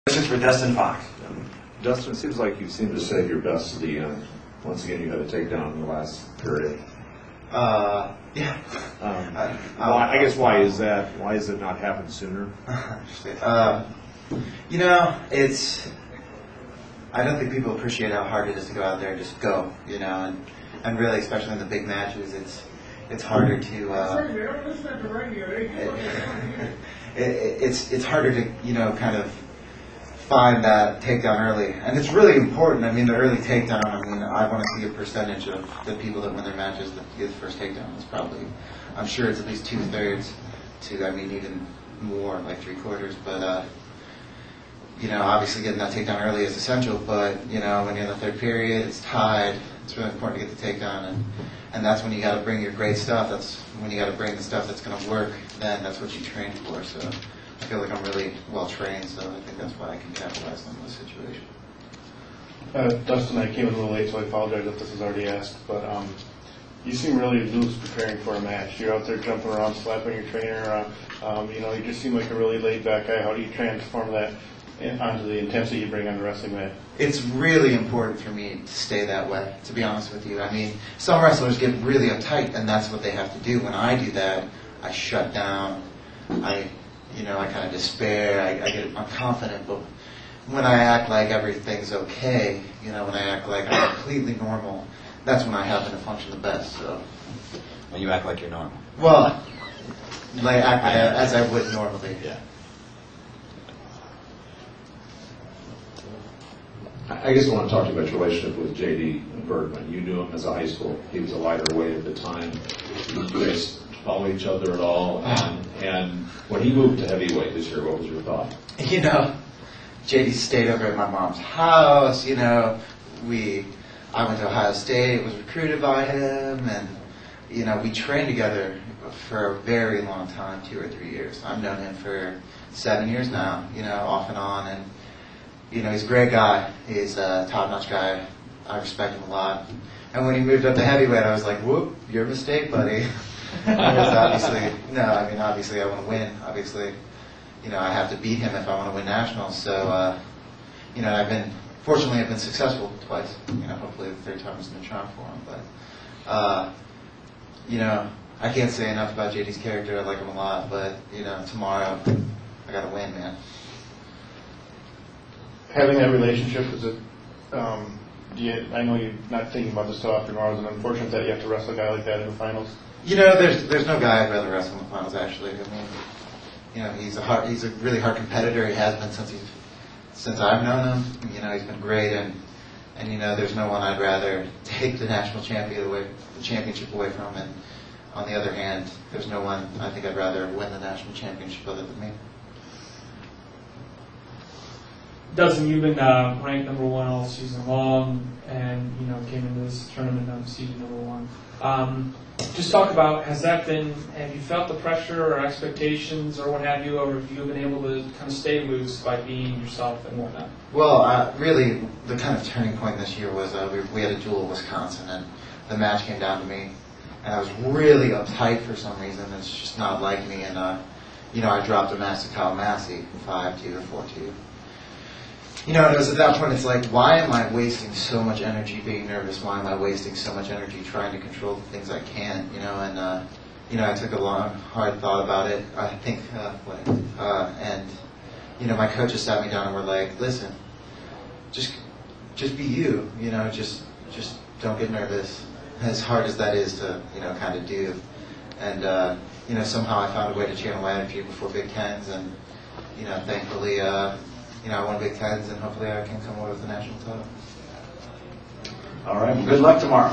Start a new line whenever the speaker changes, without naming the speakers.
Questions for Dustin Fox.
Dustin, it seems like you seem to save your best to the end. Once again, you had a takedown in the last period.
Yeah.
I guess why is that? Why has it not happened sooner?
I don't think people appreciate how hard it is to go out there and just go, and really, especially in the big matches, it's harder to. It's harder to kind of find that takedown early, and it's really important. I mean, the early takedown. I want to see a percentage of the people that win their matches that get the first takedown. It's probably, I'm sure it's at least 2/3 to, even more, like 3/4. But obviously getting that takedown early is essential. But when you're in the third period, it's tied. It's really important to get the takedown, and that's when you got to bring your great stuff. That's when you got to bring the stuff that's going to work. Then that's what you train for. So I feel like I'm really well trained, so I think that's why I can capitalize on this situation.
Dustin, I came a little late, so I apologize if this was already asked, but you seem really loose preparing for a match. You're out there jumping around, slapping your trainer. You just seem like a really laid-back guy. How do you transform that onto the intensity you bring on the wrestling mat?
It's really important for me to stay that way, to be honest with you. Some wrestlers get really uptight, and that's what they have to do. When I do that, I shut down. I kind of despair. I'm confident, but when I act like everything's okay, when I act like I'm completely normal, that's when I happen to function the best. So
When you act like you're normal.
Well, like act as I would normally.
Yeah.
I guess I want to talk to you about your relationship with J.D. Bergman. You knew him as a high school. He was a lighter weight at the time. You guys follow each other at all? And when he moved to heavyweight this year, what was your thought?
JD stayed over at my mom's house. I went to Ohio State, was recruited by him, and we trained together for a very long time, 2 or 3 years. I've known him for 7 years now, off and on, and he's a great guy. He's a top-notch guy. I respect him a lot. And when he moved up to heavyweight, I was like, "Whoop, your mistake, buddy." Obviously I want to win. Obviously, I have to beat him if I want to win nationals. So, fortunately I've been successful twice. Hopefully the third time is the charm for him. But, I can't say enough about JD's character. I like him a lot. But, tomorrow I got to win, man.
Having that relationship, is it? I know you're not thinking about this so often, or is it unfortunate that you have to wrestle a guy like that in the finals?
There's no guy I'd rather wrestle in the finals. Actually, he's a really hard competitor. He has been since I've known him. He's been great, and there's no one I'd rather take the national championship away from. And on the other hand, there's no one I think I'd rather win the national championship other than me.
Dustin, you've been ranked number 1 all season long, and came into this tournament on season number 1. Just talk about, have you felt the pressure or expectations or what have you, or have you been able to kind of stay loose by being yourself and whatnot?
Well, really, the kind of turning point this year was we had a duel at Wisconsin, and the match came down to me, and I was really uptight for some reason. It's just not like me, and I dropped a match to Kyle Massey, 5-2 or 4-2. And it was at that point, it's like, why am I wasting so much energy being nervous? Why am I wasting so much energy trying to control the things I can? And I took a long, hard thought about it. I think, my coaches sat me down and were like, listen, just be you. Just don't get nervous. As hard as that is to, kind of do. And, somehow I found a way to channel my energy before Big Tens, and, thankfully, I won Big Tens, and hopefully I can come away with the national title.
All right. Well, good luck tomorrow.